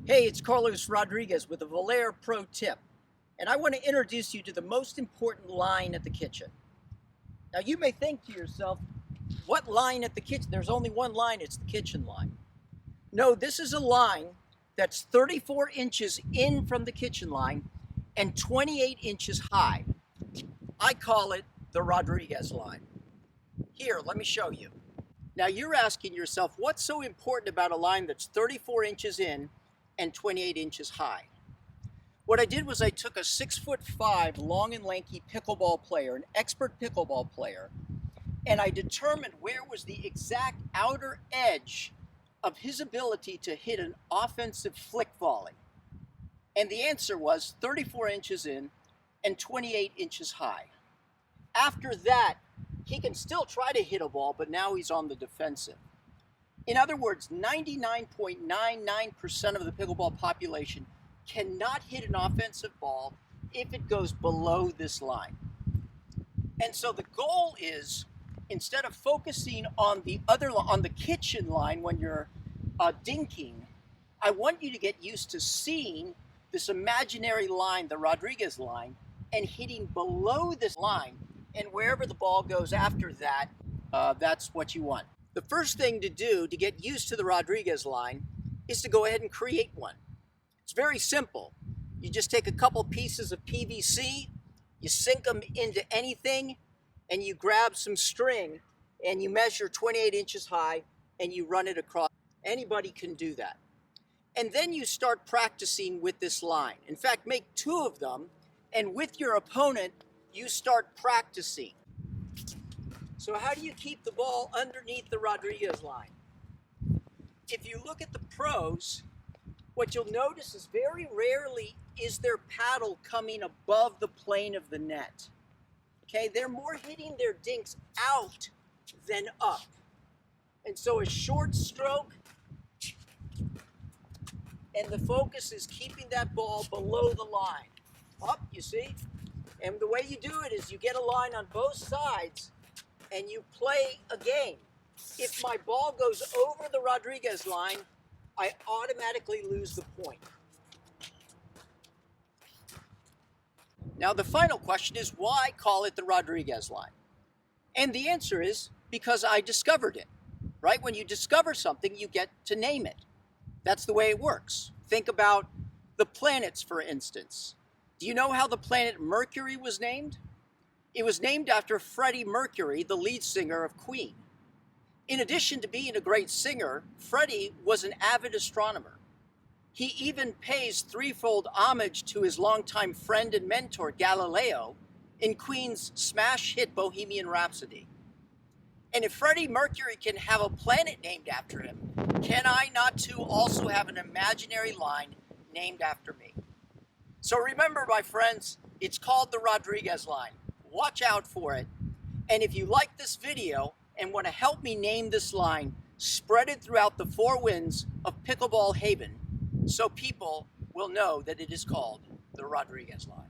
Hey, it's Carlos Rodriguez with a Valera Pro Tip, and I want to introduce you to the most important line at the kitchen. Now, you may think to yourself, what line at the kitchen? There's only one line, it's the kitchen line. No, this is a line that's 34 inches in from the kitchen line and 28 inches high. I call it the Rodriguez line. Here, let me show you. Now, you're asking yourself, what's so important about a line that's 34 inches in and 28 inches high? What I did was I took a 6'5" long and lanky pickleball player, an expert pickleball player, and I determined where was the exact outer edge of his ability to hit an offensive flick volley. And the answer was 34 inches in and 28 inches high. After that, he can still try to hit a ball, but now he's on the defensive. In other words, 99.99% of the pickleball population cannot hit an offensive ball if it goes below this line. And so the goal is, instead of focusing on the kitchen line when you're dinking, I want you to get used to seeing this imaginary line, the Rodriguez line, and hitting below this line, and wherever the ball goes after that, that's what you want. The first thing to do to get used to the Rodriguez line is to go ahead and create one. It's very simple. You just take a couple pieces of PVC, you sink them into anything, and you grab some string, and you measure 28 inches high, and you run it across. Anybody can do that. And then you start practicing with this line. In fact, make 2 of them, and with your opponent, you start practicing. So how do you keep the ball underneath the Rodriguez line? If you look at the pros, what you'll notice is very rarely is their paddle coming above the plane of the net. Okay, they're more hitting their dinks out than up. And so a short stroke, and the focus is keeping that ball below the line. Up, you see? And the way you do it is you get a line on both sides and you play a game. If my ball goes over the Rodriguez line, I automatically lose the point. Now the final question is, why call it the Rodriguez line? And the answer is because I discovered it, right? When you discover something, you get to name it. That's the way it works. Think about the planets, for instance. Do you know how the planet Mercury was named? It was named after Freddie Mercury, the lead singer of Queen. In addition to being a great singer, Freddie was an avid astronomer. He even pays threefold homage to his longtime friend and mentor, Galileo, in Queen's smash hit Bohemian Rhapsody. And if Freddie Mercury can have a planet named after him, can I not too also have an imaginary line named after me? So remember, my friends, it's called the Rodriguez line. Watch out for it. And if you like this video and want to help me name this line, spread it throughout the 4 winds of Pickleball Haven so people will know that it is called the Rodriguez line.